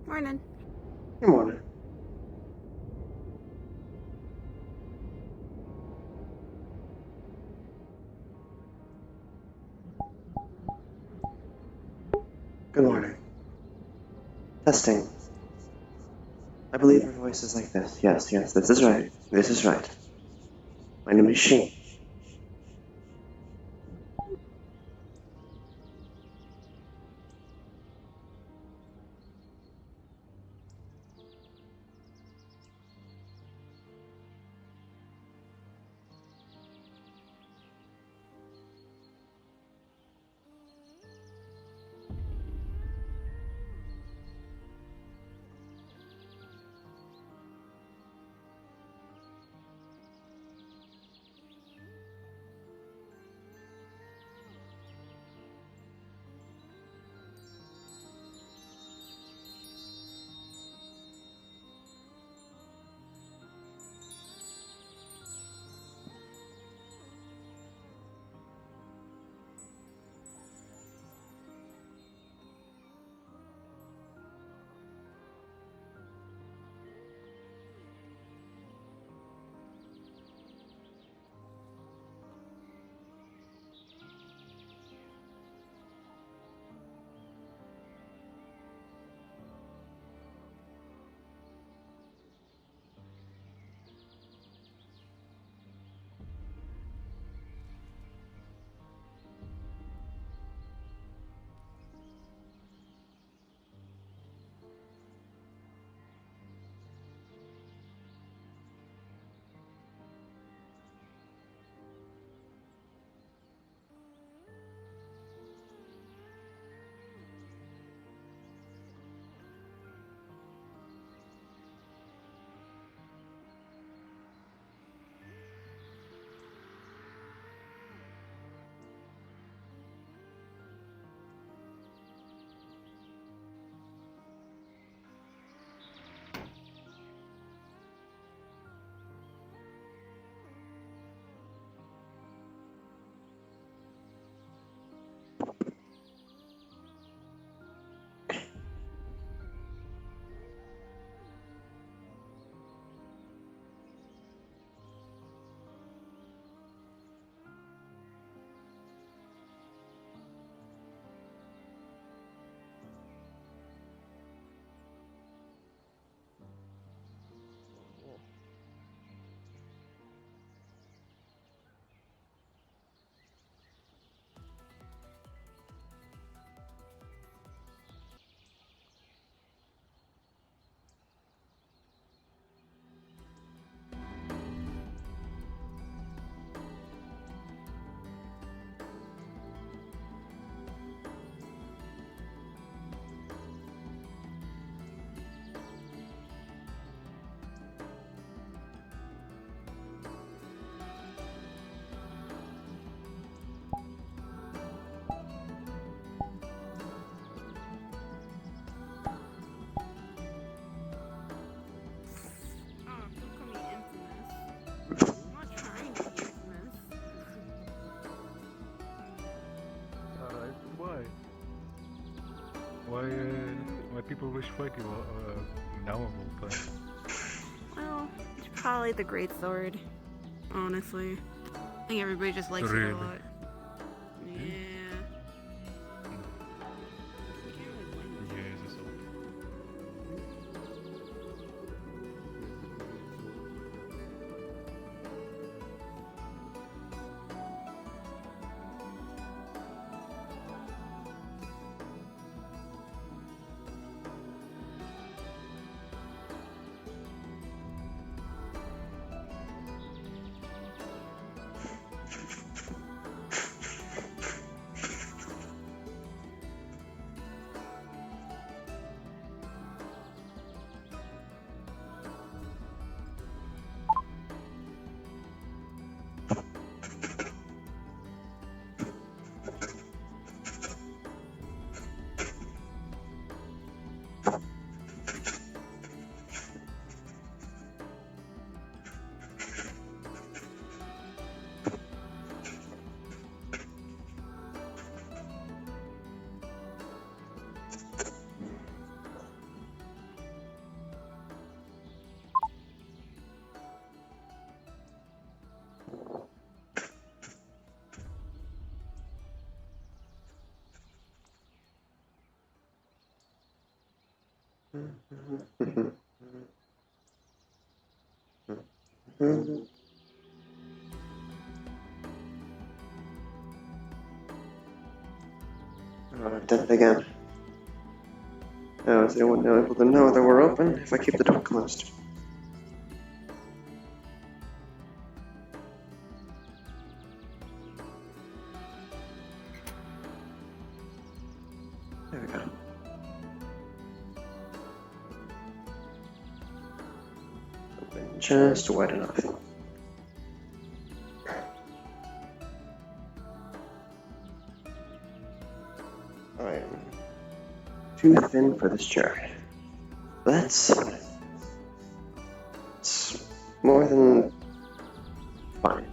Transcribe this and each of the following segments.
Morning. Good morning. Good morning. Testing. I believe her voice is like this. Yes, this is right. This is right. My name is Sheen. Why people wish fight you now of all time? Well, it's probably the great sword. Honestly, I think everybody just likes it Really? a lot. Yeah. Jesus. Oh, I've done it again. Oh, is anyone now able to know that we're open if I keep the door closed? There we go. Open just wide enough. I am too thin for this chair. That's it's more than fine.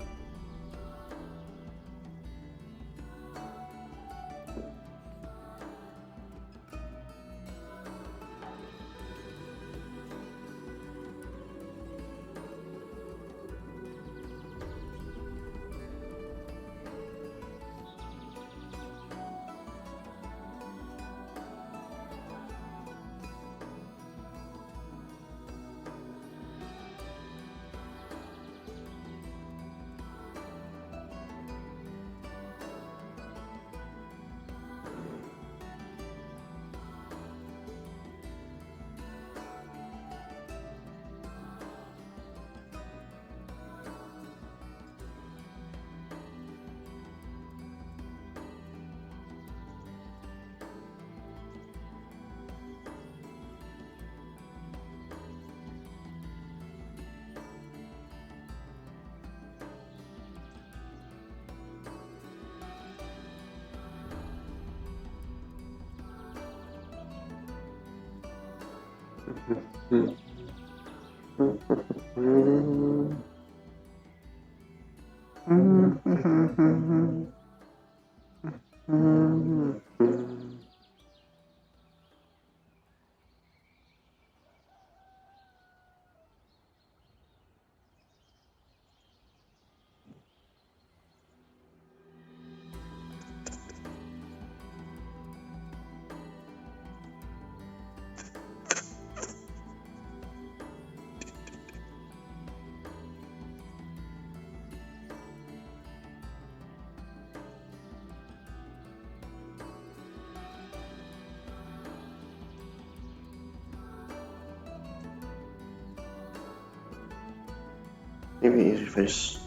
Maybe easier if I just...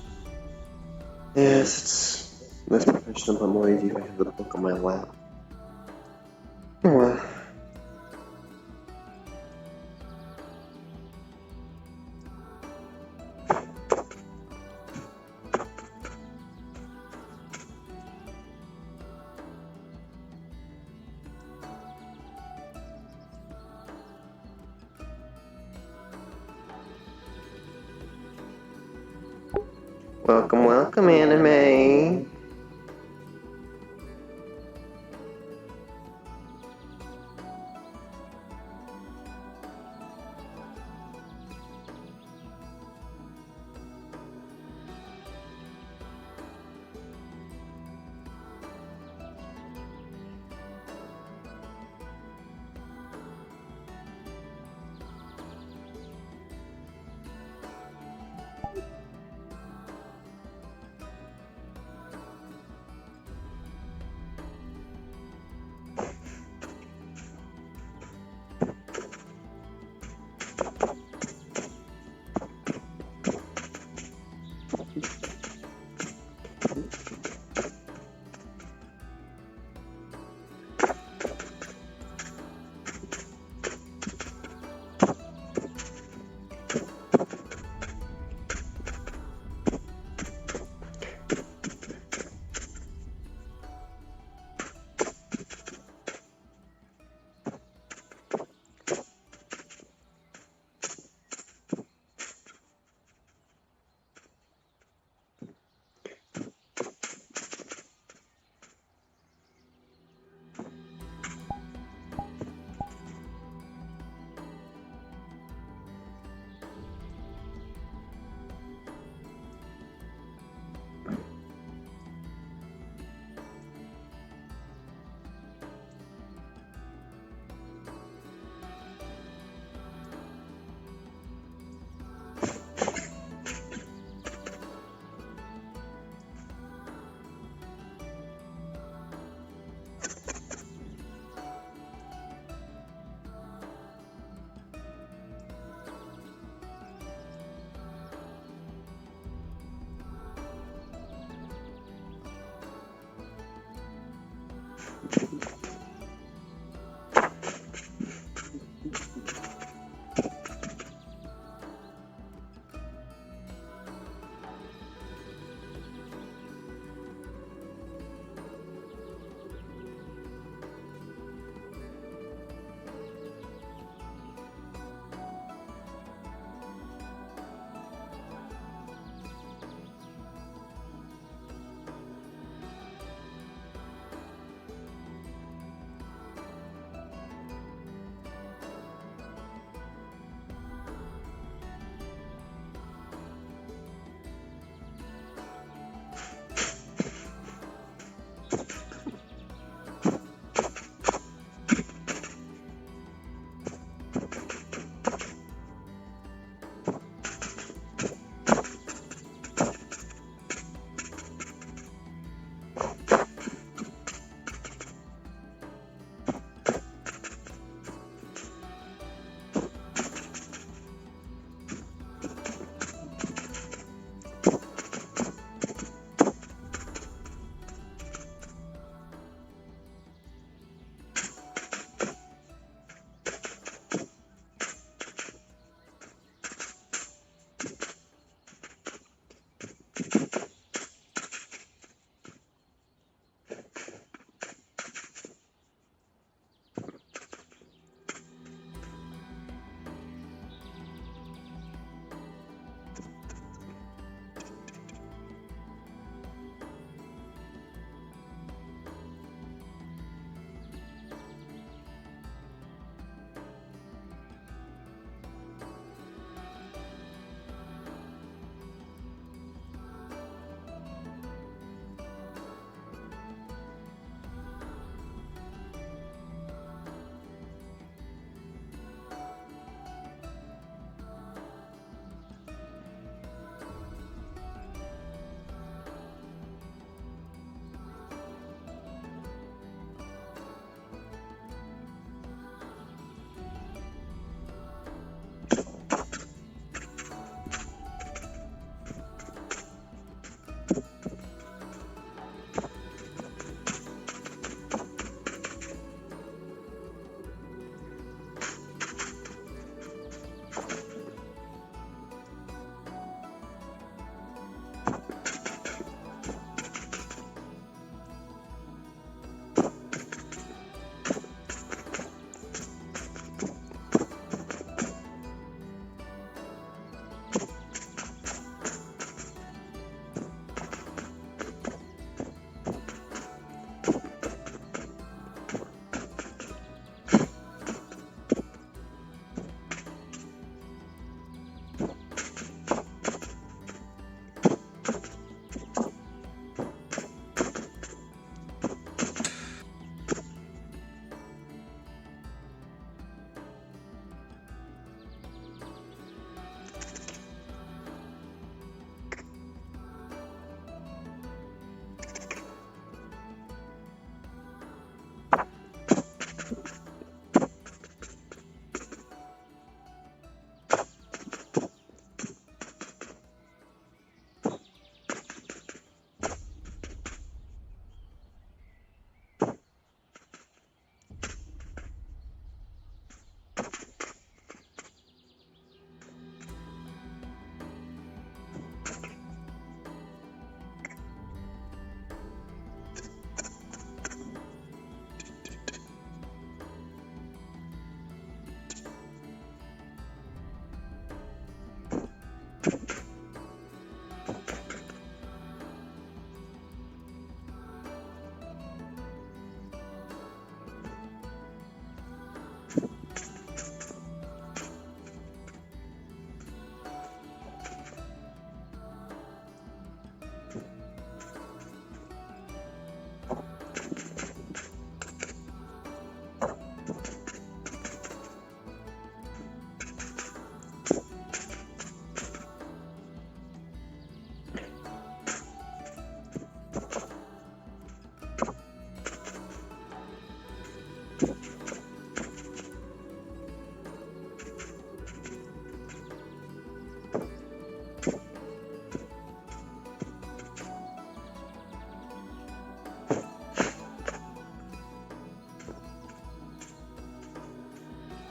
Yes, it's less professional but more easy if I have the book on my lap. Oh well. Welcome, welcome, anime.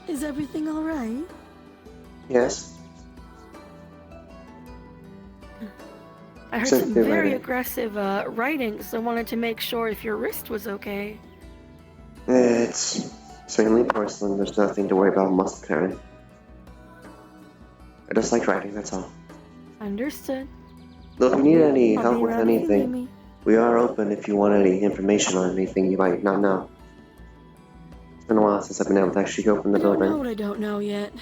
Is everything alright? Yes? I heard some Simply very writing. aggressive writing, so I wanted to make sure if your wrist was okay. It's certainly porcelain. There's nothing to worry about muscle tearing. I just like writing, that's all. Understood. Though if you need any I'll help be with around if you need anything, me. we are open if you want any information on anything you might not know. It's been a while since I've been able to actually open the I don't know building. what I don't know yet.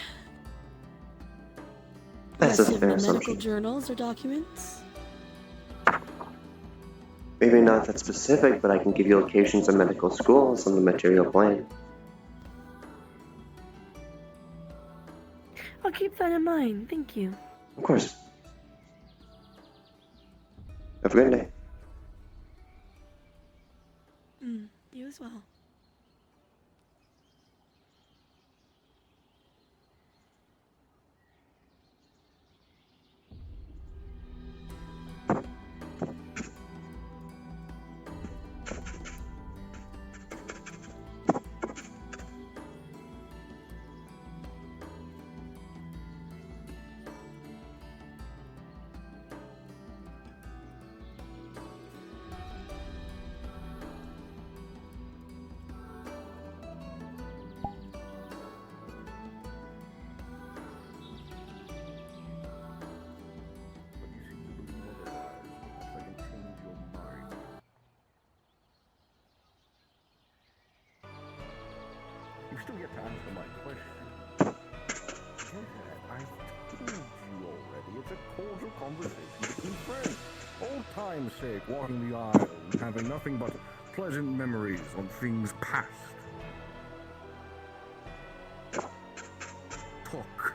That's a Rest of fair my medical assumption. journals or documents? Maybe not that specific, but I can give you locations of medical schools on the material plane. I'll keep that in mind, thank you. Of course. Have a good day. You as well. You still get to answer my question. Yeah, I've told you already. It's a cordial conversation between friends. Old time's sake, walking the aisle and having nothing but pleasant memories on things past. Talk.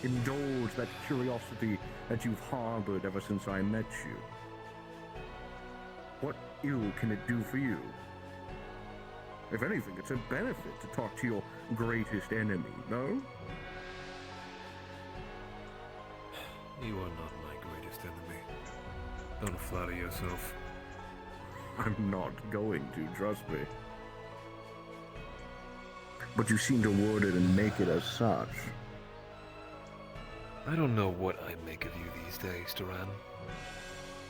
Indulge that curiosity that you've harbored ever since I met you. What ill can it do for you? If anything, it's a benefit to talk to your greatest enemy, no? You are not my greatest enemy. Don't flatter yourself. I'm not going to, trust me. But you seem to word it and make it as such. I don't know what I make of you these days, Duran.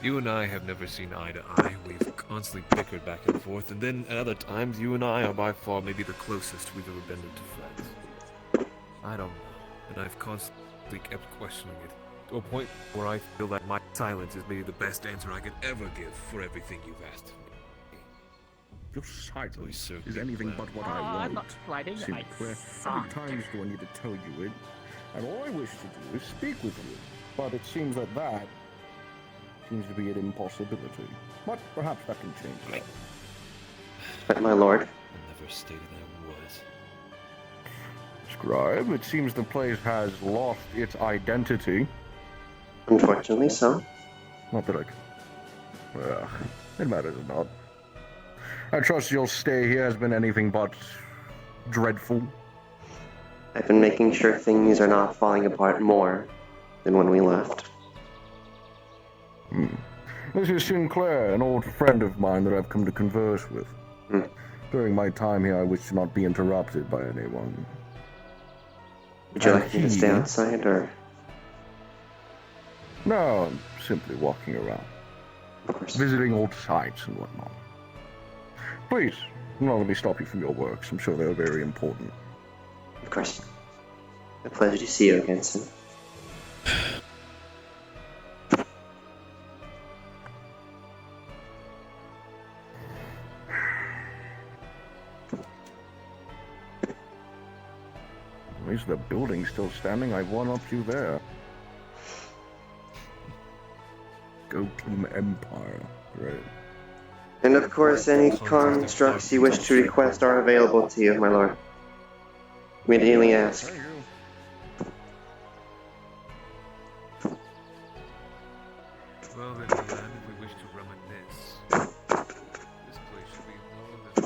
You and I have never seen eye to eye. We've constantly bickered back and forth, and then at other times, you and I are by far maybe the closest we've ever been to friends. I don't know, and I've constantly kept questioning it, to a point where I feel that my silence is maybe the best answer I could ever give for everything you've asked me. Your silence certainly is anything but what I want. I'm not writing. Sinclair, how many times do I need to tell you it? And all I wish to do is speak with you. But it seems that seems to be an impossibility. But perhaps that can change that. But my lord, I never stated I was. Scribe, it seems the place has lost its identity. unfortunately so. Not that I can... Well, it matters not. I trust your stay here has been anything but dreadful. I've been making sure things are not falling apart more than when we left. This is Sinclair, an old friend of mine that I've come to converse with. During my time here, I wish to not be interrupted by anyone. Would you like me to stay outside, or...? No, I'm simply walking around, Of course. visiting old sites and whatnot. Please, do not let me stop you from your works. I'm sure they're very important. Of course. A pleasure to see you again, son. At least the building's still standing. I one-upped you there. Go Team Empire. Great. And of course, any constructs you wish to request are available to you, my lord. Immediately ask. Thank you. Well then, Duran, if we wish to reminisce, this place should be more than...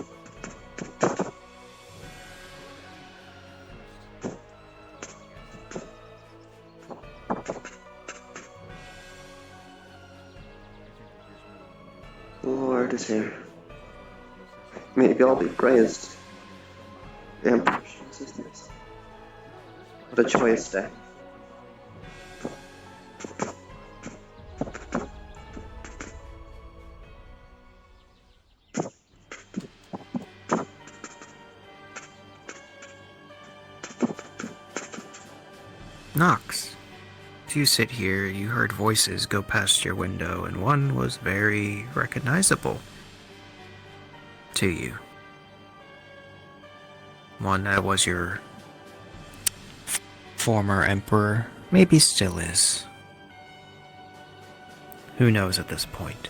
The Lord is here. May God be praised. The Emperor chooses this. What a choice day. Knox. As you sit here, you heard voices go past your window, and one was very recognizable to you. One that was your former emperor, maybe still is. Who knows at this point?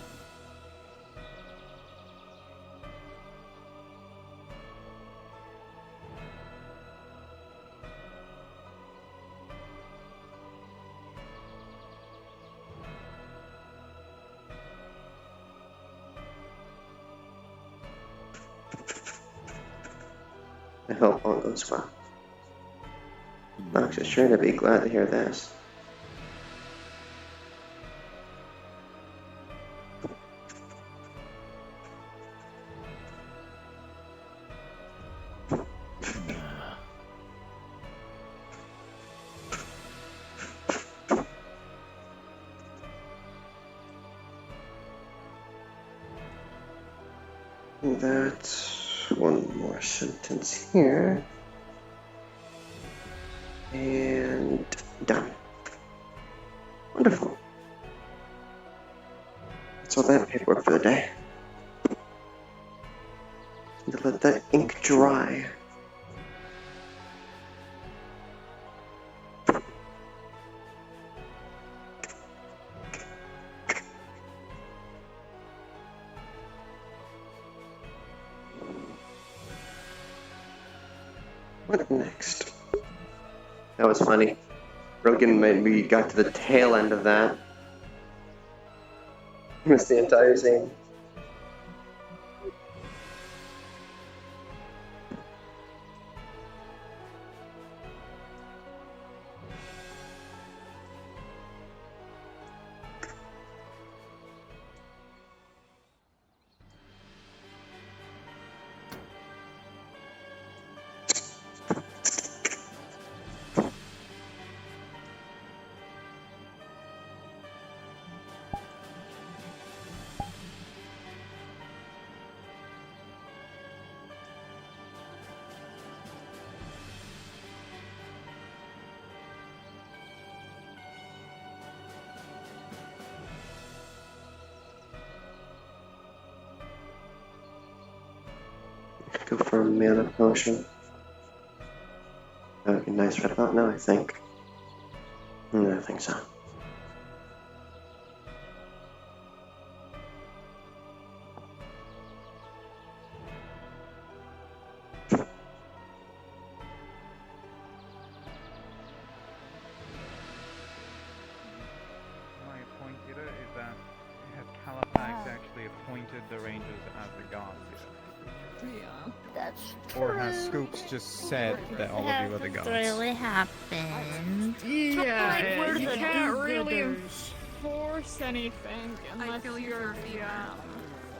I hope all goes well. Knox is sure to be glad to hear this. That's one more sentence here. And done. Wonderful. That's all that paperwork for the day. To let that ink dry. What next? That was funny. Rogan maybe got to the tail end of that. Missed the entire scene. Go for a mana potion. That would be nice right about now, I think. I think so. My point here is that has Califax actually appointed the Rangers as the gods here? Yeah, that's Or has Scoops just said that all of you are the gods? really happened. Yeah, we're you the can't really do-gooders. enforce anything unless you're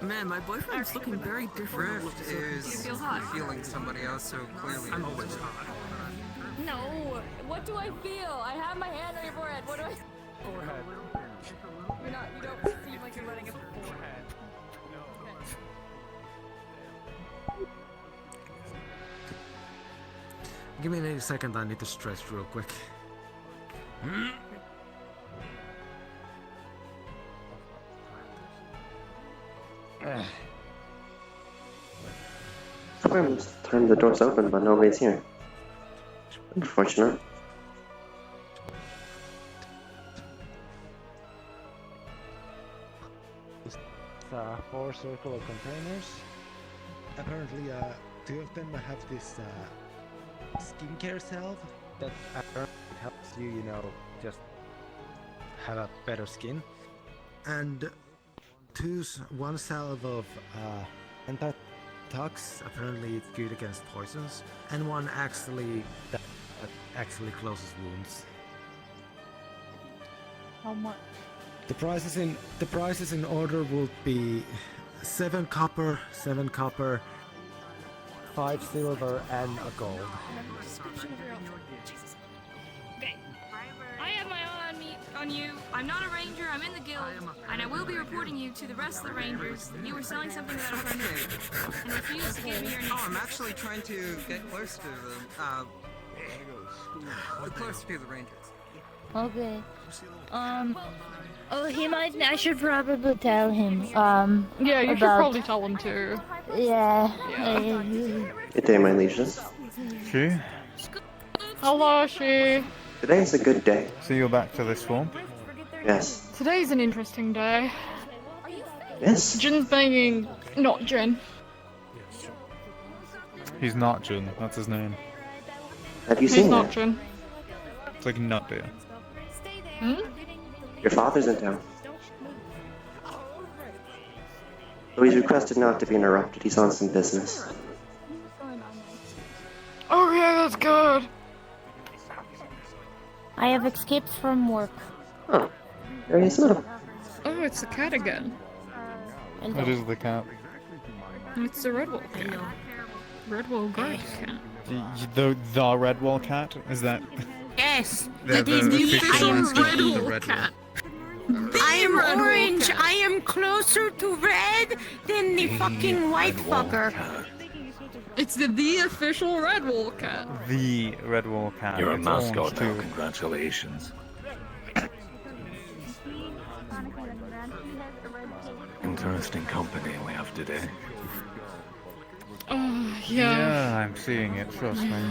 Man, my boyfriend's looking very different. Rift is feeling somebody else so clearly. I'm always hot. No, what do I feel? I have my hand on your forehead. What do I? Forehead. You're not. You don't seem like you're letting it. Forehead. Give me a second, I need to stretch real quick. Squirms turned the doors open, but nobody's here. Unfortunate. Four circular containers. Apparently, two of them have this skincare salve that apparently helps you, just have a better skin. And one salve of anti-tox, apparently it's good against poisons, and one that actually closes wounds. How much? The prices in order would be 7 copper, 5 silver and a gold. Okay. I have my eye on you. I'm not a ranger. I'm in the guild, and I will be reporting you to the rest of the rangers. You were selling something without a permit and refused to give me your name. Oh, I'm actually trying to get close to them. Closer to the Rangers. Okay. Oh, he might. I should probably tell him. Yeah, you should about- probably tell them too. Yeah. Good day, my lieges. She? Hello, she. Today is a good day. So you're back to this form? Yes. Today's an interesting day. Yes? Jin's banging. Not Jin. He's not Jin, that's his name. Have you He's seen not that? Jin. It's like nut beer. Hmm? Your father's in town. Though he's requested not to be interrupted, he's on some business. Okay, that's good. I have escaped from work. Oh, there he is now. Oh, it's the cat again. What is the cat? It's the red wall cat. Red wall guard cat. The red wall cat? Is that Yes, the official mascot of the red wall? I am orange. I am closer to red than the fucking white fucker. It's the official red wall cat. The red wall cat. You're a It's mascot orange now, too. congratulations. Interesting company we have today. Oh, Yeah, I'm seeing it, trust me.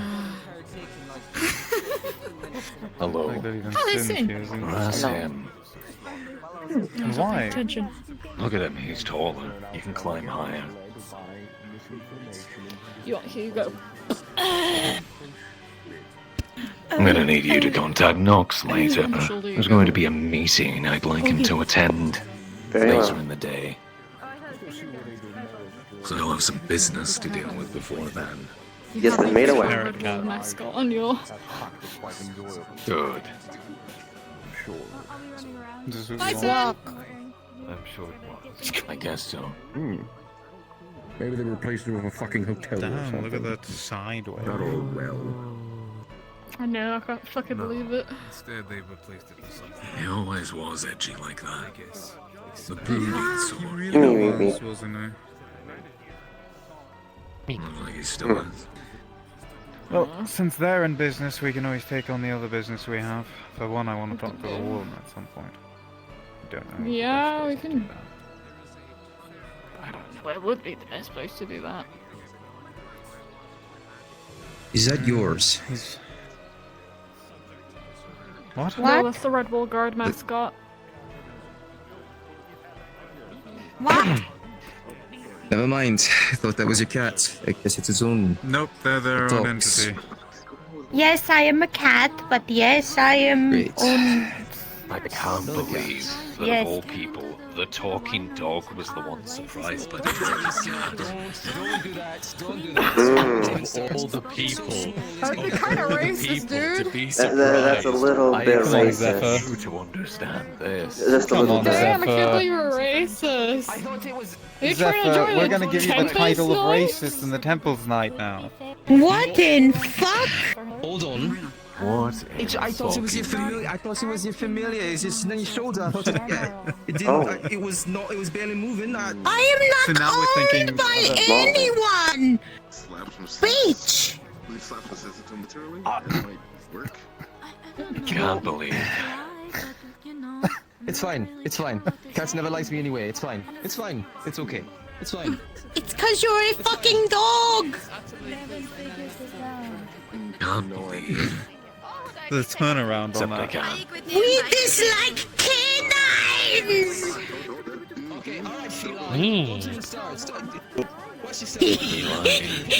Hello. Like they're even listen. Sims using That's this. him. Why? Attention. Look at him, he's taller. You can climb higher. Here you go. I'm gonna need you to contact Knox later. There's going to be a meeting I'd like him to attend Very later well. in the day. So I'll have some business to deal with before then. Yes, been made aware. Parrot cat. Mascot on your. Good. This is Bye, wrong. Sam. I'm sure it was. I guess so. Maybe they replaced it with a fucking hotel or Damn, something. look at that sideway. Not all well. I know, I can't fucking believe it. Instead, they replaced it with something. He always was edgy like that, I guess. The brooding sort. He Give me, really me. was, wasn't he? Looks like he still is. Well, since they're in business, we can always take on the other business we have. For one, I want to talk to the woman at some point. I don't know. Yeah, we can. I don't know. Where would be the best place to do that? Is that yours? What? No, that's the Red Wall Guard mascot. What? Never mind. I thought that was your cat. I guess it's its own. Nope, they're their own Dogs. entity. Yes, I am a cat, but yes, I am Great. I can't believe that Yes. of all people, the talking dog was the one surprised by the cat. Don't do that. Don't do that. All the people. You're kind of racist, dude. To be That's a little I bit expect racist. you to understand this. Just a Come little on, bit. Damn, I Zephyr. can't believe you're racist. I thought it was. Are you trying to Zephyr, join we're the gonna give you the Tempest title of Knights? racist in the Temple's Night now. What in fuck? Hold on. What? I thought it was your familiar. I thought it was your familiar. It's just on your shoulder. I thought it didn't. Oh. It was not. It was barely moving. I am So not now we're thinking owned by of a small thing. anyone! Bitch! Can't believe. It's fine. It's fine. Cats never liked me anyway. It's fine. It's fine. It's okay. It's fine. It's cause you're a fucking dog! Can't believe. The turnaround on Except I that. can. We dislike canines! Okay. All right, Sheila. Go to the stars. Watch yourself.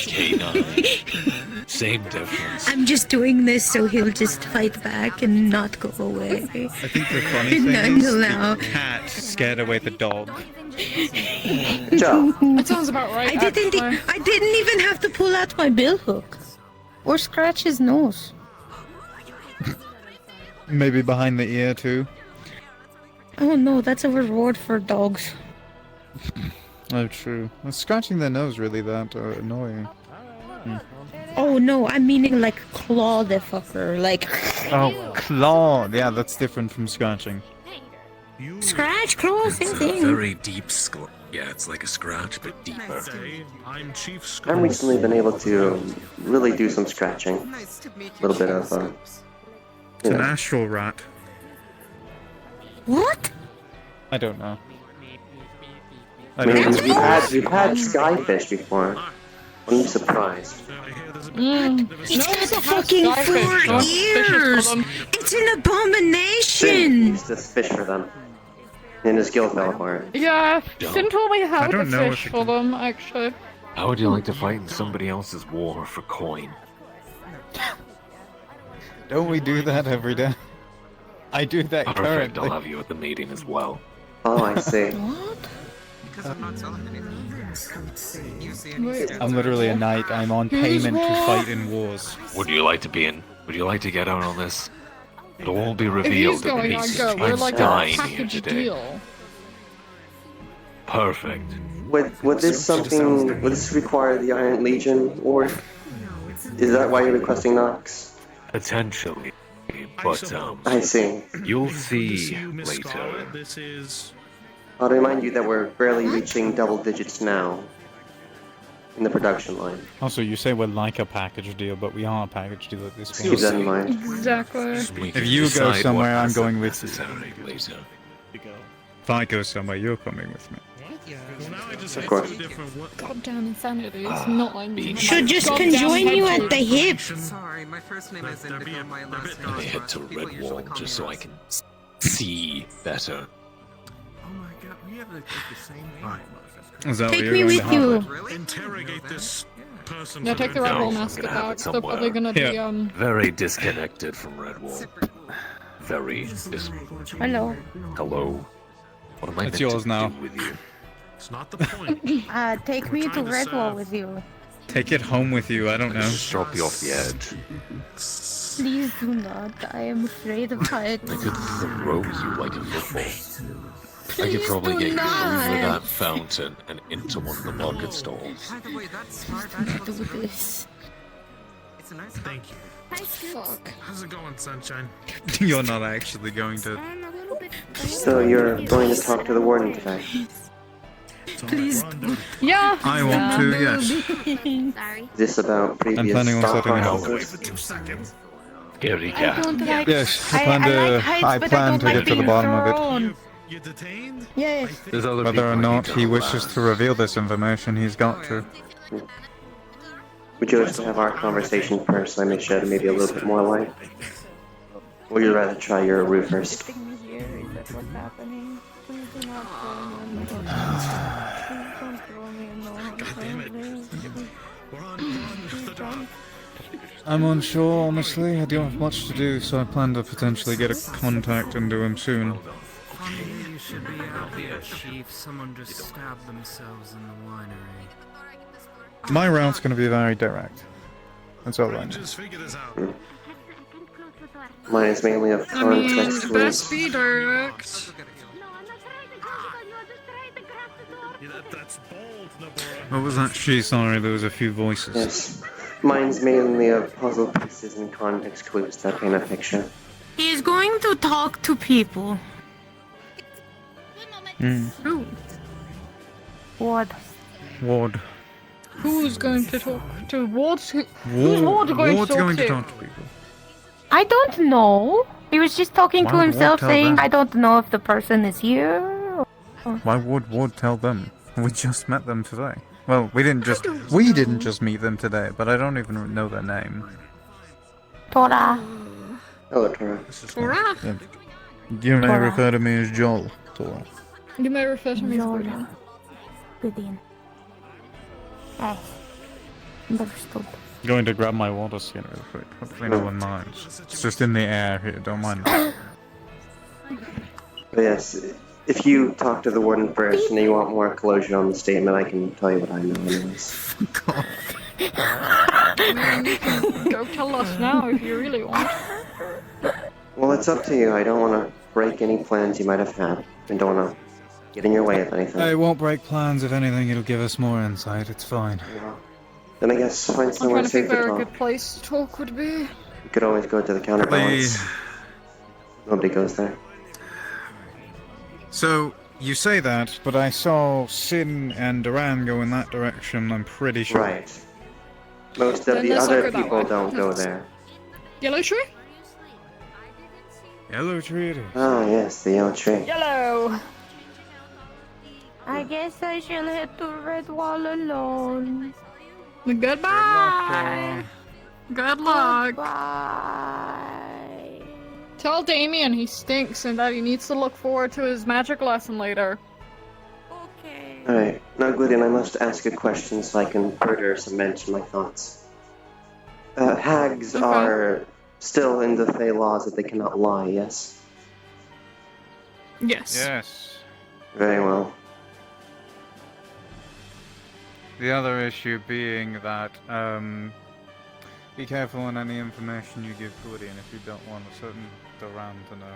K9. Same difference. I'm just doing this so he'll just fight back and not go away. I think the funny thing is Now. the cat scared away the dog. Good job. That sounds about right. I didn't even have to pull out my bill hook. Or scratch his nose. Maybe behind the ear too. Oh no, that's a reward for dogs. Oh, true. Was scratching their nose really that annoying? Oh no, I'm meaning like claw the fucker, like. Oh, claw. Yeah, that's different from scratching. Scratch, claw, same It's a thing. very deep scratch. Yeah, it's like a scratch, but deeper. I've recently been able to really do some scratching. A little bit of, It's an astral rat. What? I don't know. I mean, we've had skyfish before. I'm surprised. It's got fucking 4 ears! It's an abomination! Used to fish for them. And his gill fell apart. Yeah, Sin told me how I don't to know fish if for them, actually. How would you like to fight in somebody else's war for coin? Don't we do that every day? I do that Perfect, currently. I'll have you at the meeting as well. Oh, I see. Because I'm not selling anything. I'm literally a knight. I'm on payment to fight in wars. Would you like to be in? Would you like to get out on this? It'll all be If he's revealed in going, I'll pieces. go. We're I'm like a dying here package today. deal. Perfect. Would this require the Iron Legion, or is that why you're requesting Nox? Potentially. But, I see. you'll see later. I'll remind you that we're barely reaching double digits now in the production line. Also, you say we're like a package deal, but we are a package deal at this point. Keep that in mind. Exactly. If you go somewhere, I'm going with you. Later. If I go somewhere, you're coming with me. Of course. Goddamn insanity. It's not like Should just conjoin you at the hip. Sorry, my first name is Indigo, my last name I is head to People Red usually Wall call me just so I Rose. can see better. Oh my god, we have like the same name. Is that Take what me you're with going to you. Interrogate this person. Yeah, take the Red No, Wall I'm mask gonna have it back. They're probably somewhere. gonna be, Yeah. Very disconnected from Red Wall. Very Hello. Hello. What am I It's meant yours to now. do with you? It's not the point. Take me to Red Wall with you. Take it home with you, I don't know. Just drop you off the edge. Please do not. I am afraid of heights. I could throw you like a football. I could probably do get you not. over that fountain and into one of the market stalls. By the way, that's smart. Do this. It's a nice Thank you. Fuck. How's it going, Sunshine? You're not actually going to. So you're going to talk to the warden today? Please. Yeah. I want to, yes. Sorry. Is this about previous planning on setting it up. stockpiles? Scaredy I cat. don't like. Yes, I like heights, I but plan don't to like get to the being bottom of it. thrown. You detained? Yes. There's other Whether or people I not need he to wishes harass. to reveal this information, he's got to. Would you like to have our conversation first so I may shed maybe a little bit more light? Or would you rather try your route first? I'm unsure, honestly. I don't have much to do, so I plan to potentially get a contact into him soon. Maybe you should be out here, Chief. Someone just stabbed themselves in the winery. My route's going to be very direct. That's all I know. Just figure this out. Mine is mainly of I mean, context best clues. be direct. That's bold, Nabora. What was that? She, sorry, there was a few voices. Yes. Mine's mainly of puzzle pieces and context clues that paint a picture. He's going to talk to people. Who? What? Ward. Who's going to talk to Ward's? Who's Ward going Ward's to talk going to? to talk to people. I don't know. He was just talking Why to would himself, Ward tell saying, them? "I don't know if the person is here." Why would Ward tell them? We just met them today. Well, we didn't just meet them today, but I don't even know their name. Tora. Hello, Tora. Tora? Yeah. You may Tora. refer to me as Joel, Tora. You may refer to me as Joel. William. Within. Eh. Understood. Going to grab my water skin real quick. Hopefully no one minds. It's just in the air here, don't mind that. But yes, if you talk to the warden first and you want more closure on the statement, I can tell you what I know anyways. I mean, you can go tell us now if you really want. Well, it's up to you. I don't want to break any plans you might have had. And don't want to get in your way of anything. It won't break plans. If anything, it'll give us more insight. It's fine. Then I guess find I'm somewhere trying to safe think to where a talk. good place to talk would be. You could always go to the counterbalance. Nobody goes there. So, you say that, but I saw Sin and Duran go in that direction, I'm pretty sure. Right. Most of Then the let's not other go that people way. don't go Let's- there. Yellow tree? Yellow tree it is. Oh, yes, the yellow tree. Yellow! I guess I shall head to Red Wall alone. Goodbye! Good luck! Bye. Tell Damien he stinks and that he needs to look forward to his magic lesson later. Alright, now Gwydion, I must ask a question so I can further cement my thoughts. Hags are still in the Fey laws that they cannot lie, yes? Yes. Yes. Very well. The other issue being that, be careful on any information you give Gwydion if you don't want a certain Duran to know.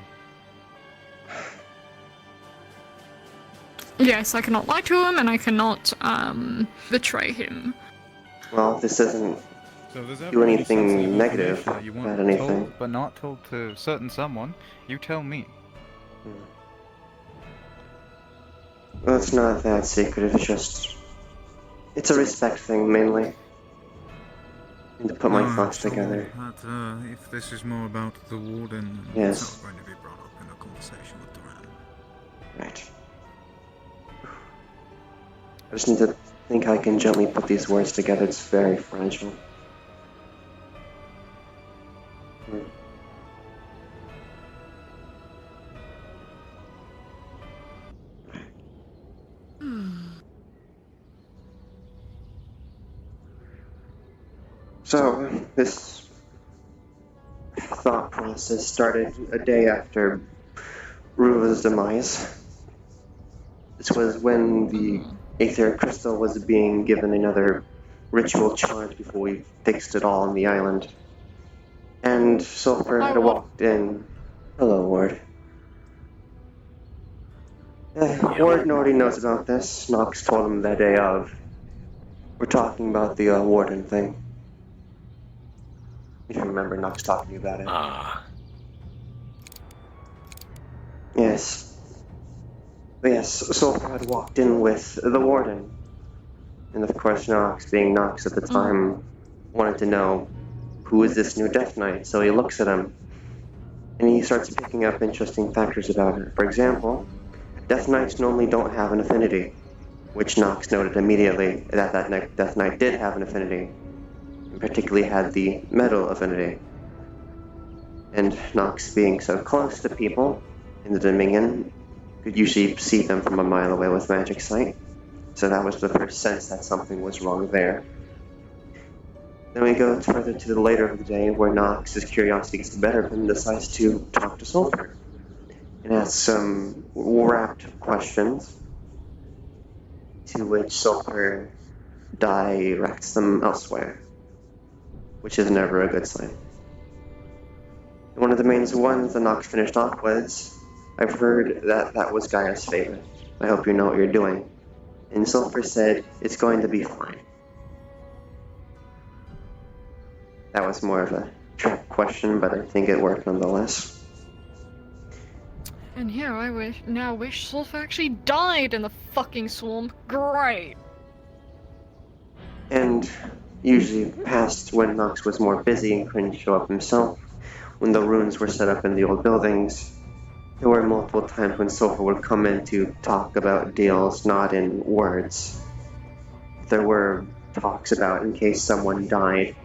Yes, I cannot lie to him and I cannot, betray him. Well, this doesn't So if there's ever do any anything sensitive negative information that you want about anything. told, but not told to certain someone, you tell me. Well, it's not that secret, it's just... It's a respect thing, mainly. And to put my thoughts together. But, if this is more about the warden, Yes. it's not going to be brought up in a conversation with Duran. Right. I just need to think I can gently put these words together. It's very fragile. So, this thought process started a day after Ruva's demise. This was when the Aether Crystal was being given another ritual charge before we fixed it all on the island. And Sulfur had walked in. Hello, Ward. Ward already knows about this. Nox told him the day of. We're talking about the warden thing. If you remember Nox talking about it. Ah. Yes. But yes, Sulfur had walked in with the warden. And of course Nox, being Nox at the time, wanted to know who is this new Death Knight, so he looks at him. And he starts picking up interesting factors about it. For example, Death Knights normally don't have an affinity, which Nox noted immediately that Death Knight did have an affinity, and particularly had the metal affinity. And Nox, being so close to people in the Dominion, could usually see them from a mile away with magic sight. So that was the first sense that something was wrong there. Then we go further to the later of the day where Nox's curiosity gets the better of him and decides to talk to Sulfur and ask some wrapped questions, to which Sulfur directs them elsewhere, which is never a good sign. And one of the main ones that Nox finished off was, I've heard that was Gaia's favorite. I hope you know what you're doing. And Sulfur said, it's going to be fine. That was more of a trick question, but I think it worked nonetheless. And here I wish Sulfur actually died in the fucking swamp. Great! And usually past when Nox was more busy and couldn't show up himself, when the runes were set up in the old buildings, there were multiple times when Sulfur would come in to talk about deals, not in words. There were talks about in case someone died,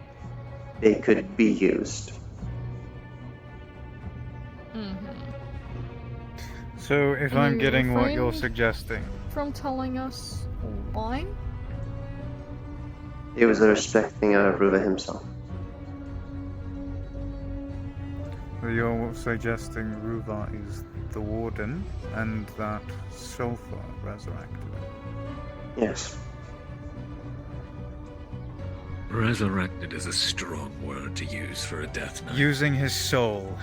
they could be used. So, if And I'm you getting what you're refrained suggesting, from telling us why? It was a respect thing out of Ruva himself. you're suggesting Ruva is the warden and that Sulfur resurrected him. Yes. Resurrected is a strong word to use for a Death Knight. Using his soul.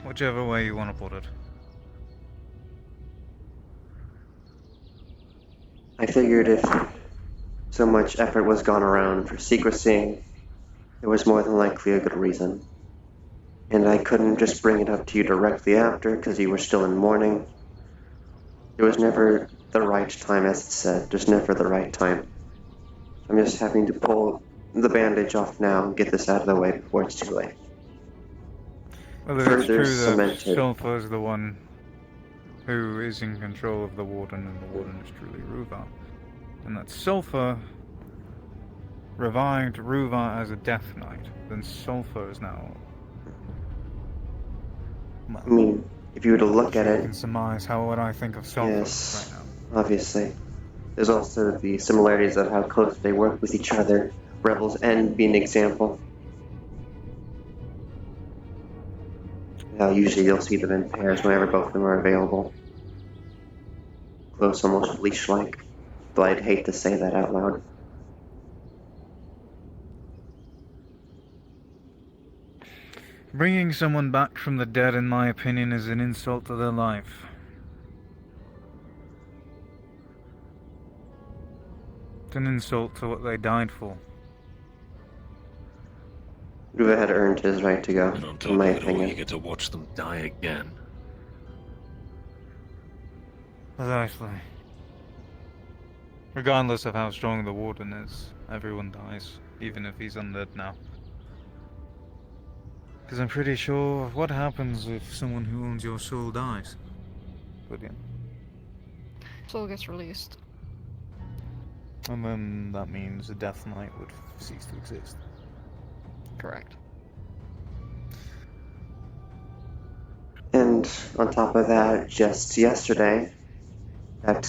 Whichever way you want to put it. I figured if so much effort was gone around for secrecy, there was more than likely a good reason. And I couldn't just bring it up to you directly after because you were still in mourning. There was never the right time, as it said. There's never the right time. I'm just having to pull the bandage off now and get this out of the way before it's too late. Well, it's Further true that cemented. Sulfur is the one who is in control of the Warden, and the Warden is truly Ruva. And that Sulfur revived Ruva as a Death Knight. Then Sulfur is now... Well, I mean, if you were to look at you it, can surmise what I think of Sulfur yes, right now. obviously. There's also the similarities of how close they work with each other. Rebels and be an example. Usually you'll see them in pairs whenever both of them are available. Close, almost leash-like. Though I'd hate to say that out loud. Bringing someone back from the dead, in my opinion, is an insult to their life. It's an insult to what they died for. Ruva had earned his right to go, And on top in my of it all, opinion. you get to watch them die again. Precisely. Regardless of how strong the Warden is, everyone dies, even if he's undead now. Because I'm pretty sure what happens if someone who owns your soul dies. Brilliant. Soul gets released. And then that means a Death Knight would cease to exist. Correct. And on top of that, just yesterday, that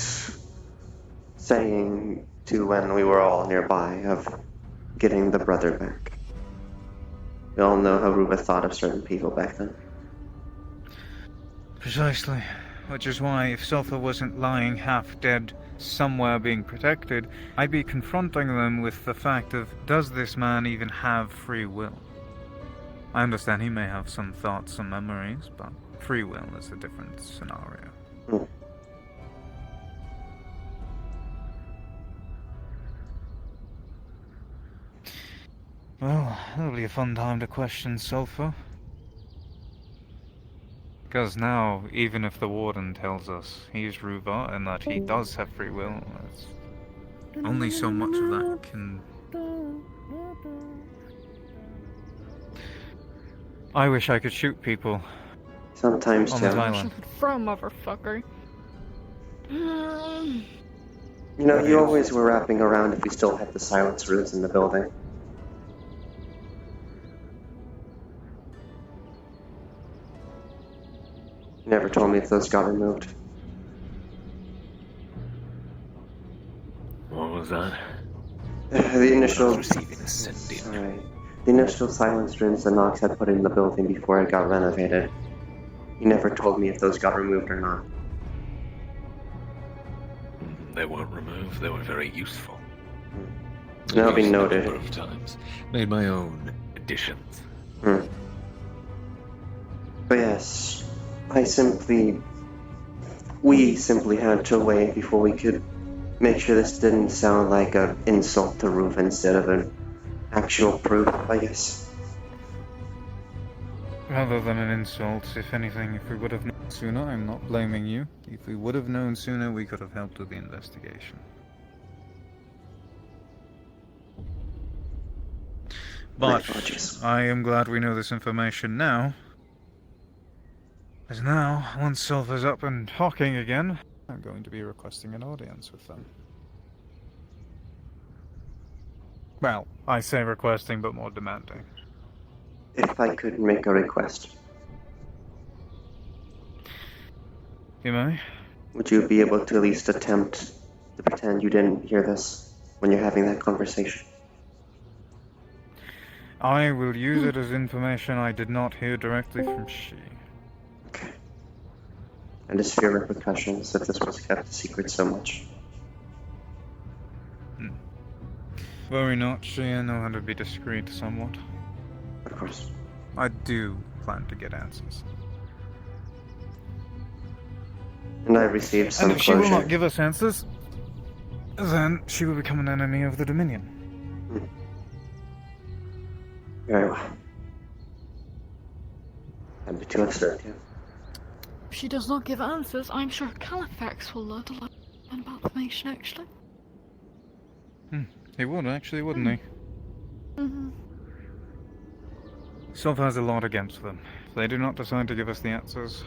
saying to when we were all nearby of getting the brother back. We all know how Ruva thought of certain people back then. Precisely. Which is why if Sulfur wasn't lying half dead somewhere being protected, I'd be confronting them with the fact of, does this man even have free will? I understand he may have some thoughts, some memories, but free will is a different scenario. Well, it'll be a fun time to question Sulfur. Because now, even if the Warden tells us he's Ruva and that he does have free will, there's only so much of that can... I wish I could shoot people. Sometimes on too. this island. From motherfucker. You know, you always were wrapping around if we still had the silence runes in the building. You never told me if those got removed. What was that? The initial... Receiving a send in. Sorry. The initial silence runes that Nox had put in the building before it got renovated. You never told me if those got removed or not. They weren't removed. They were very useful. That'll be Used them a noted. number of times. Made my own additions. But yes, we simply had to wait before we could make sure this didn't sound like an insult to Ruva instead of an actual proof, I guess. Rather than an insult, if anything, if we would have known sooner, I'm not blaming you. If we would have known sooner, we could have helped with the investigation. But I am glad we know this information now. As now, once Sulfur's up and talking again, I'm going to be requesting an audience with them. Well, I say requesting, but more demanding. If I could make a request. You may? Would you be able to at least attempt to pretend you didn't hear this when you're having that conversation? I will use it as information I did not hear directly from she. Okay. I just fear repercussions if this was kept a secret so much. Worry not, she I know how to be discreet somewhat. Of course. I do plan to get answers. And I received some And if she will closure. not give us answers, then she will become an enemy of the Dominion. Very well. I'd be too upset, yeah. If she does not give answers, I'm sure Califax will learn a lot about the nation, actually. He would, actually, wouldn't he? Mm-hmm. Sov has a lot against them. If they do not decide to give us the answers,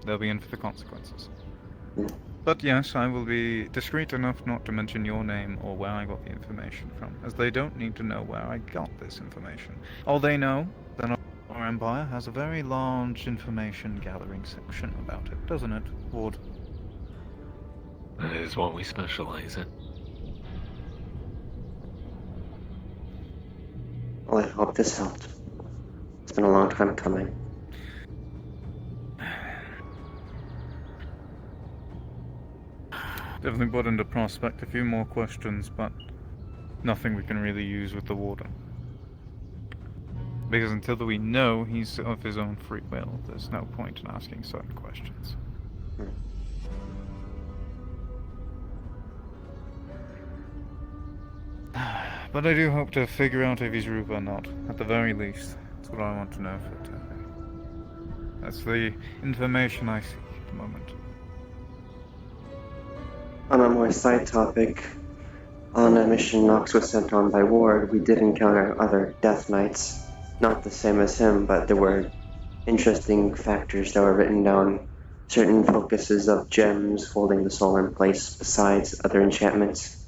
they'll be in for the consequences. But yes, I will be discreet enough not to mention your name or where I got the information from, as they don't need to know where I got this information. All they know, that our empire has a very large information gathering section about it, doesn't it, Ward? That is what we specialize in. Well, I hope this helped. It's been a long time coming. Definitely put into prospect a few more questions, but nothing we can really use with the Warden. Because until we know he's of his own free will, there's no point in asking certain questions. But I do hope to figure out if he's Ruba or not, at the very least. That's what I want to know for today. That's the information I seek at the moment. On a more side topic, on a mission Nox was sent on by Ward, we did encounter other Death Knights. Not the same as him, but there were interesting factors that were written down. Certain focuses of gems holding the soul in place, besides other enchantments.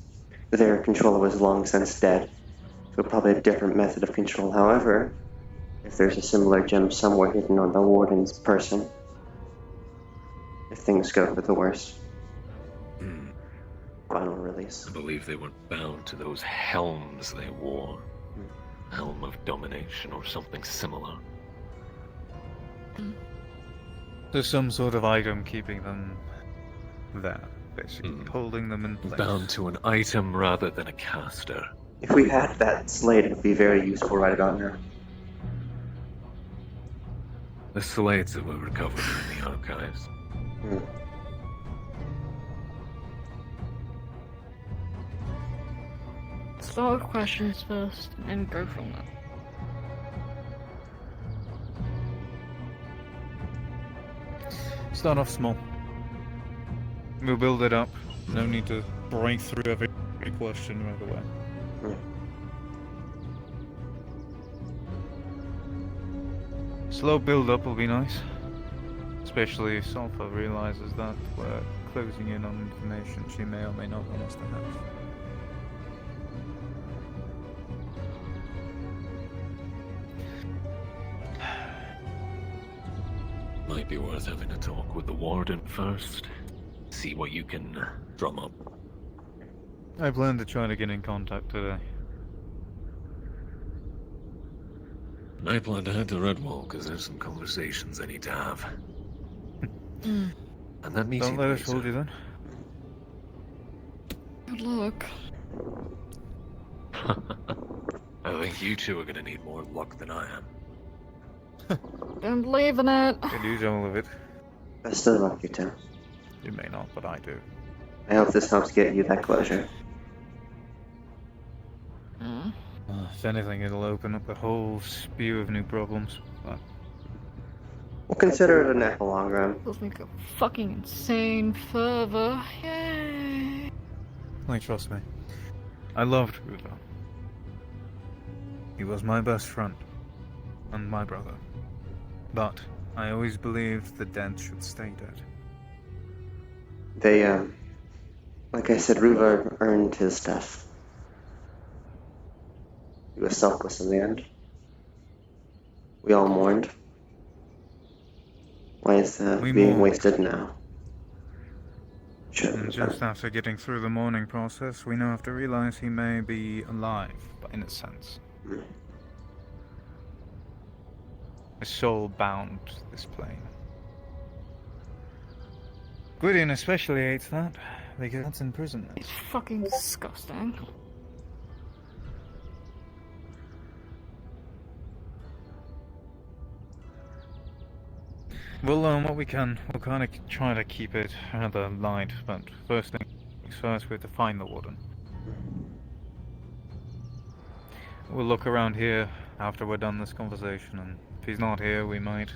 Their controller was long since dead, so probably a different method of control. However, if there's a similar gem somewhere hidden on the Warden's person, if things go for the worse. Final release. I believe they were bound to those helms they wore. Helm of Domination or something similar. There's some sort of item keeping them there, basically, holding them in place. Bound to an item rather than a caster. If we had that slate, it would be very useful right about now. The slates that were recovered in the archives. Start with questions first, and go from there. Start off small. We'll build it up. No need to break through every question right away. Slow build up will be nice. Especially if Sulfur realizes that we're closing in on information she may or may not want us to have. Might be worth having a talk with the Warden first. See what you can drum up. I plan to try to get in contact today. I plan to head to Redwall because there's some conversations I need to have. And that means Don't let us hold you then. Good luck. I think you two are gonna need more luck than I am. Don't believe in it. Could use all of it. Best of luck, you two. You may not, but I do. I hope this helps get you that closure. If anything, it'll open up a whole spew of new problems. But We'll consider it an epilogue run. Feels me go fucking insane further. Yay! like, trust me, I loved Ruva. He was my best friend and my brother. But I always believed the dead should stay dead. They, like I said, Ruva earned his death. He was selfless in the end. We all mourned. Why is that being wasted now? And just after getting through the mourning process, we now have to realize he may be alive, but in a sense. His soul bound to this plane. Gwydion especially hates that, because that's imprisonment. It's fucking disgusting. We'll learn what we can. We'll kind of try to keep it rather light, but first thing First, we have to find the warden. We'll look around here after we're done this conversation, and if he's not here, we might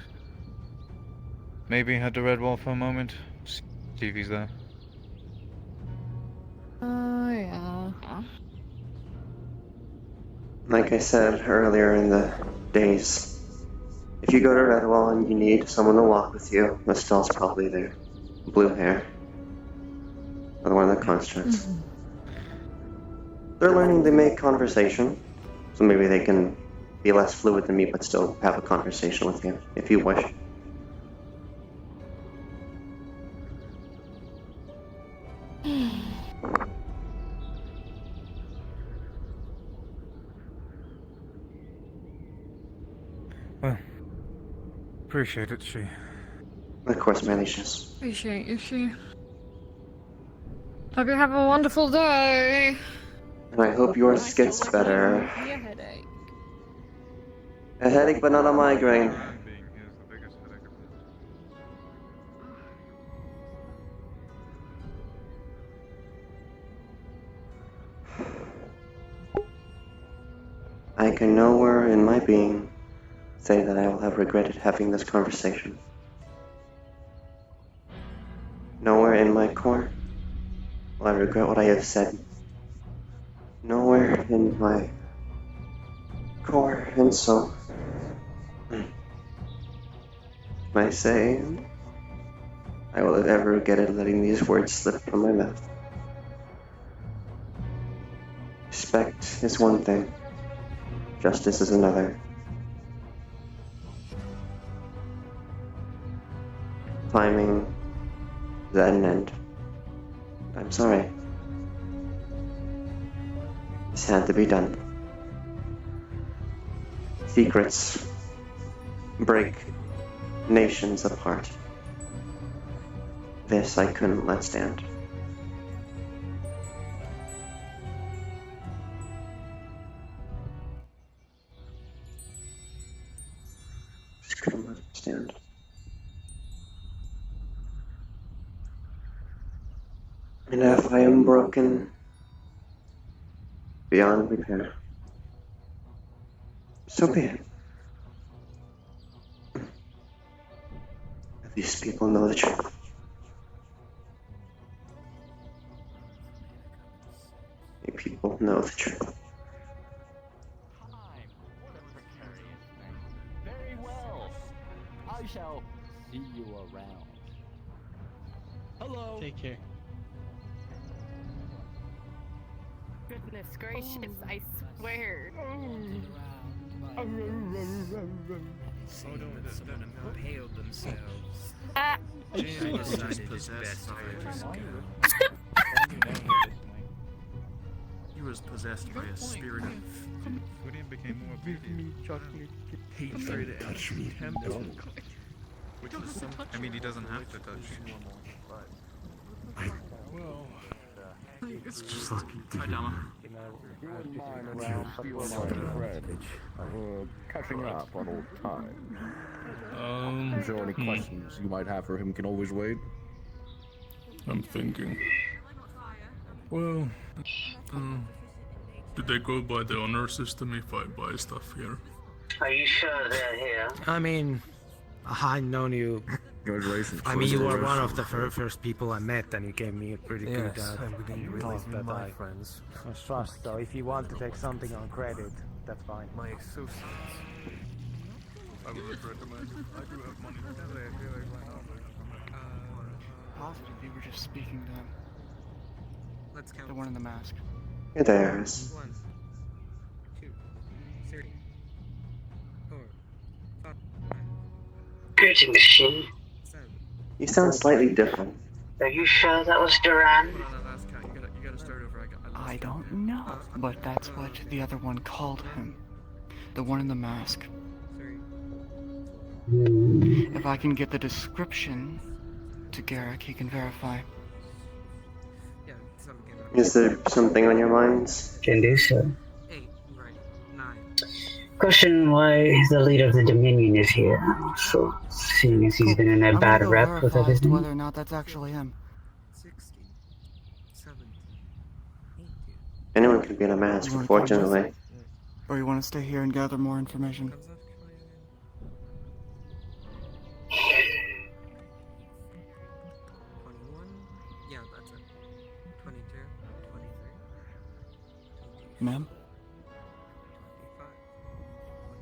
maybe head to Redwall for a moment, see if he's there. Yeah. Like I said earlier in the days, if you go to Redwall and you need someone to walk with you, Estelle's probably there. Blue hair. Another one of the constructs. They're learning to make conversation, so maybe they can be less fluid than me, but still have a conversation with you, if you wish. Well, appreciate it, she. Of course, Malicious. Appreciate you, she. Hope you have a wonderful day. And I hope yours gets better. Your headache. A headache, but not a migraine. I can nowhere in my being say that I will have regretted having this conversation. Nowhere in my core will I regret what I have said. Nowhere in my core and soul can I say I will have ever regretted letting these words slip from my mouth. Respect is one thing. Justice is another. Timing is at an end. I'm sorry. This had to be done. Secrets break nations apart. This I couldn't let stand. Couldn't let it stand. And if I am broken beyond repair, so be it. At least people know the truth. People know the truth. Very well. I shall see you around. Hello. Take care. Goodness gracious, I swear. Oh, don't impaled themselves. Jim decided it's best if I just go. He was possessed by a spirit of became more hatred and contempt, which was some. I mean, he doesn't have to touch you. Well, it's just like Adama. Catching up on old times. Is there any questions you might have for him? Can always wait. I'm thinking. Well, do they go by the honor system if I buy stuff here? Are you sure they're here? I mean, I've known you. Congratulations. I mean, you were one of the first people I met, and you gave me a pretty good and we didn't realize that my I friends. trust. So if you want to take something on credit, that's fine. My associates. I would recommend. I do have money. Possibly they were just speaking to him. Let's count. The one in the mask. It is. 1, 2, 3, 4, 5, Greeting machine. 7. You sound slightly different. Are you sure that was Duran? Hold on, last count. You gotta start over. I don't know, but that's what the other one called him. The one in the mask. 3. If I can get the description to Garrick, he can verify. Yeah, 7 came out. Is there something on your minds? Can do so. 8, right. 9. Question why the leader of the Dominion is here. So, seeing as he's been in a I'm bad gonna go rep verify with as to everything. whether or not that's actually him. 16, 17, can be unmasked, You wanna come with us? unfortunately. Or you want to stay here and gather more information? Yeah, that's it. 22, 23, Ma'am?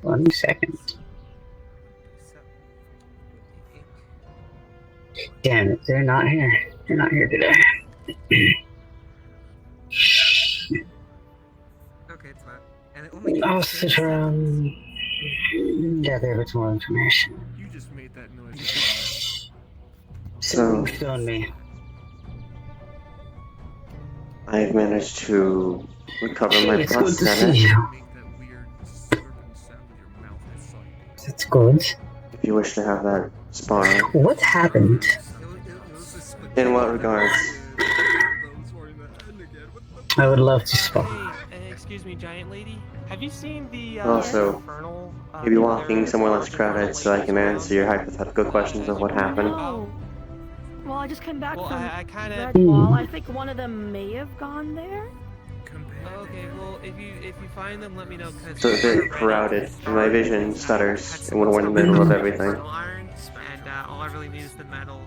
1 second. Damn it, they're not here. They're not here today. Okay, it's fine. And oh my God, I'll sit around, gather a bit more information. You just made that noise. So, Stone me. I've managed to recover my It's good to see prosthetic. you. That's good. If you wish to have that sparring. What happened? In what regards? I would love to spar. Excuse me, giant lady. Have you seen the Also, infernal? maybe walking somewhere less crowded so I can answer your hypothetical questions of what happened. No. Well, I just came back Well, from I kinda- Redwall. I think one of them may have gone there. Okay, well, if you find them, let me know. Cause So it's a bit crowded, and my vision stutters, and when we're in the middle of everything. And all I really need is the metal.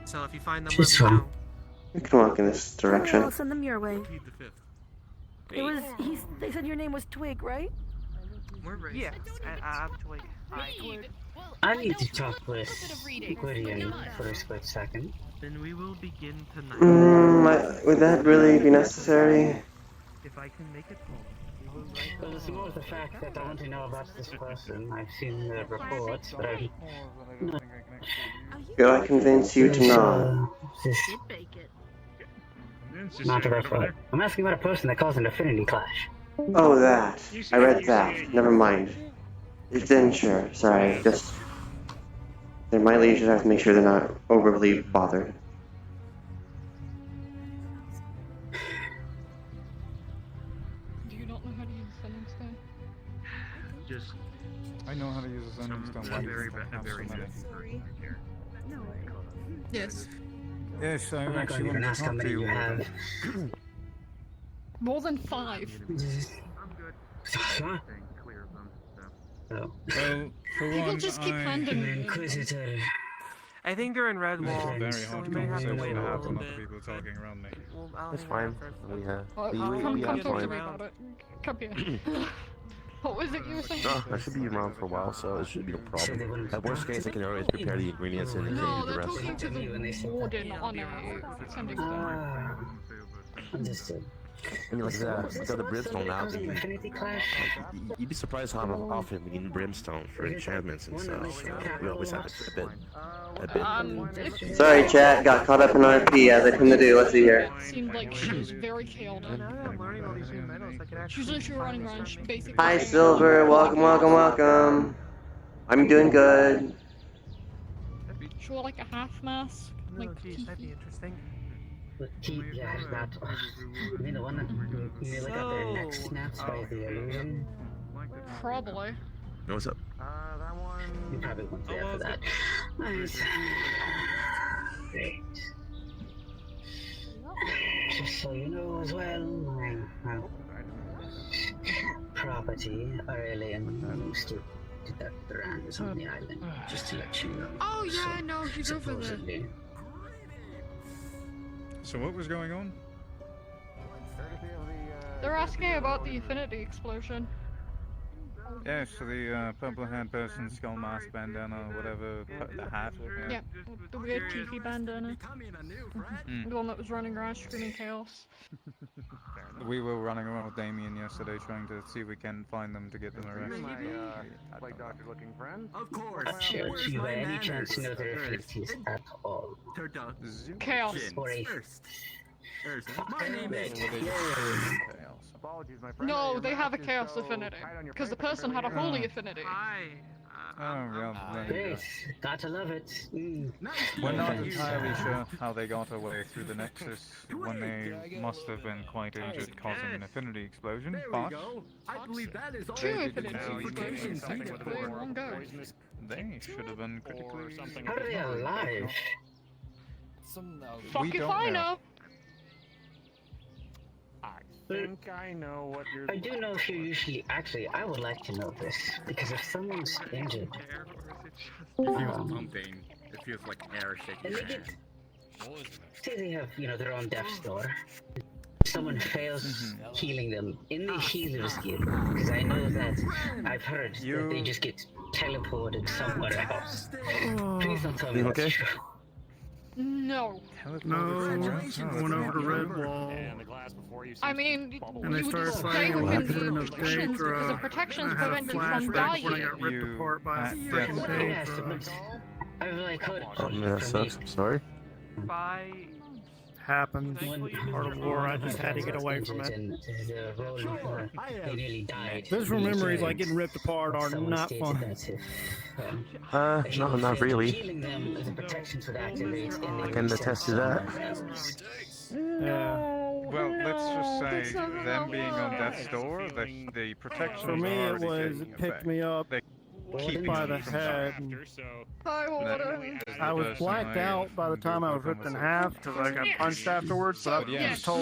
So if you find them, Just let me one. know. We can walk in this Okay, I'll direction. send them your way. It was. They said your name was Twig, right? Yeah, I'm Twig. Hi. I need to talk with Gideon for a split second. Then we will begin tonight. Would that really be necessary? If I can make it home. Well, it's more the fact that I want to know about this person. I've seen the reports, but I'm not. Could I convince you to not? Not the right word. I'm asking about a person that caused an affinity clash. Oh, that. I read that. Never mind. Then sure. Sorry. Just. They're my legions. I have to make sure they're not overly bothered. Do you not know how to use sending stone? Just. I know how to use a sending stone. Why do you think I have so many? Yes. Yes, I'm I not actually going to even want to ask how talk to many you you about have. it. More than 5. Huh? Oh. Well, for People one, just keep I... handing me. Inquisitor. I think they're in Redwall. Very hard We may have to conversation wait to a have little when other bit. people are talking around me. That's fine. We have. Come have talk to time. me about it. Come here. What was it you were saying? No, I should be around for a while, so it should be no problem. At worst case, I can always prepare the ingredients and No, do the they're rest. talking to the warden on a sending stone. Understood. I mean, like we got the brimstone now. You'd be surprised how often we need brimstone for enchantments and stuff. So we always have a bit. Sorry, chat. Got caught up in RP as I tend to do. Let's see here. Seemed like she was very chaotic. She's literally running around, she basically. Hi, Silver. Welcome, welcome, welcome. I'm doing good. She wore like a half mask. Like, that'd be interesting. Yeah, that. I mean, the one that nearly got their neck snapped by the illusion. Probably. No, what's up? That one. You probably weren't there for that. Nice. Great. Just so you know as well, property Aurelian used to deduct the rands on the island, just to let you know. Oh yeah, I know, she's over there. Supposedly. So what was going on? They're asking about the Affinity explosion. Yes, so the purple-haired person, skull mask, bandana, whatever, the hat. Yeah, the weird tiki bandana. Mm. The one that was running around screaming chaos. We were running around with Damien yesterday trying to see if we can find them to get them arrested. Like doctor-looking friend? Of course. Sure, if you by any chance know their affinities at all. Chaos. Or a My name is. Apologies, my friend. No, they have a chaos affinity. Because the person had a holy affinity. Oh, well, Great, gotta love it. we're not entirely sure how they got away through the Nexus when they must have been quite injured, causing an affinity explosion, but I believe that is all. Two affinity explosions technically in one go. they should have been critically... How are they alive? Fuck if I know. I think I know what you're. I do know if you're usually. Actually, I would like to know this because if someone's injured, It feels mundane. It feels like air shaking and your they hand. say they have, their own death's door. Someone fails healing them in the healer's guild, because I know that I've heard that they just get teleported somewhere else. Please don't tell me that's true. No. No, going over to Red Wall. I mean, And they you started just fighting stay a within Legend the of protections because the Daedra. protections I had a prevent you from flashback when I dying. got ripped apart by a freaking Daedra. I was like, Oh man, that sucks. I'm sorry. Happens. Part of war. I just had to get away from it. They nearly died. Visual memories like getting ripped apart are not fun. No, not really. Healing them as a protection to activate in the I can attest to that. Well, let's just say them being on death's door, the protection For me, it was it picked me up by the head. I was blacked out by the time I was ripped in half because I got punched afterwards, but I was told